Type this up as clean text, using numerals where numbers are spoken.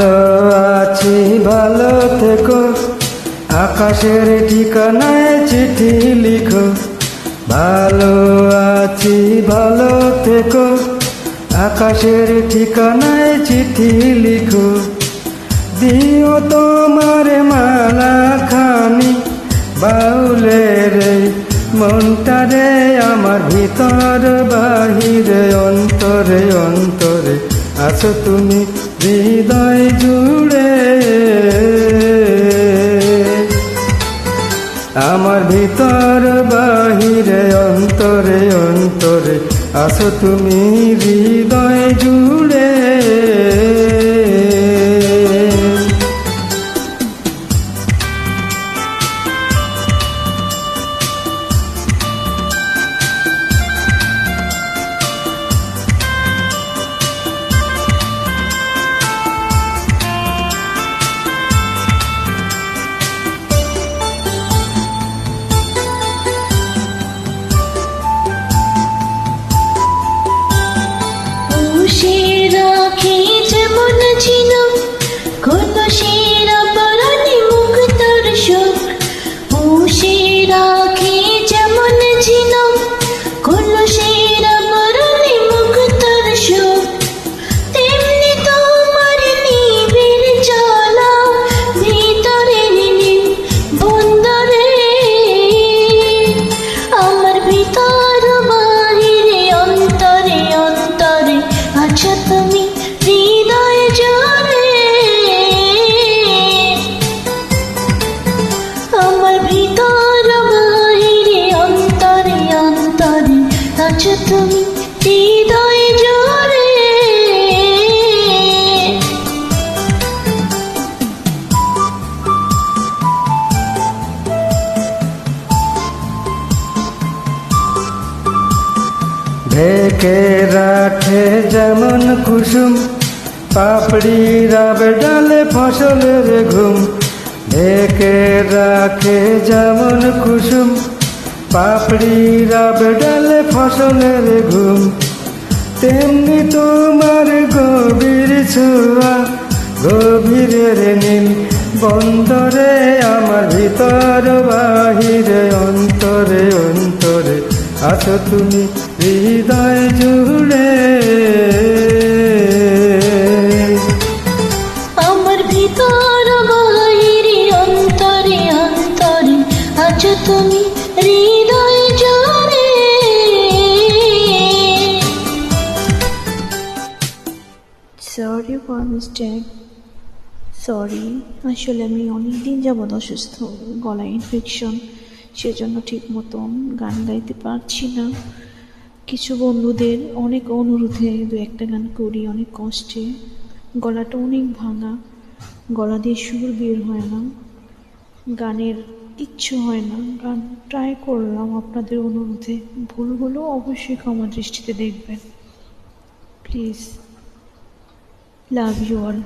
ভালো আছি ভালো থেকো, আকাশের ঠিকানায় চিঠি লিখো। ভালো আছি ভালো থেকো, আকাশের ঠিকানায় চিঠি লিখো। দিও তোমার মালা খানি বাউলের মনটারে, আমার ভিতর বাহিরে অন্তরে অন্তরে আছো তুমি হৃদয় জুড়ে। আমার ভিতর বাহিরে অন্তরে অন্তরে আছো তুমি হৃদয় জুড়ে। তুমি হৃদয় জুড়ে। ঢেকে রাখে যেমন কুসুম পাপড়ি রাবে ডালে ফসলের ঘুম। ঢেকে রাখে যেমন কুসুম পাপড়ি রাবে ডালে ফসলের ঘুম। তেমনি তোমার গভীর ছোঁয়া গভীরের নীল বন্দরে, আমার ভিতর বাহিরে অন্তরে অন্তরে আছো তুমি হৃদয় জুড়ে। আমার ভিতর বাহিরে অন্তরে অন্তরে আছো তুমি হৃদয় জুড়ে। Sorry for mistake, sorry. আসলে আমি অনেকদিন যাবৎ অসুস্থ, গলায় ইনফেকশন, সেজন্য ঠিক মতন গান গাইতে পারছি না। কিছু বন্ধুদের অনেক অনুরোধে দু একটা গান করি অনেক কষ্টে, গলাটা অনেক ভাঙা, গলা দিয়ে সুর বের হয় না, গানের ইচ্ছে হয় না। গান ট্রাই করলাম আপনাদের অনুরোধে, ভুল হলেও অবশ্যই ক্ষমা দৃষ্টিতে দেখবেন প্লিজ। Love you all.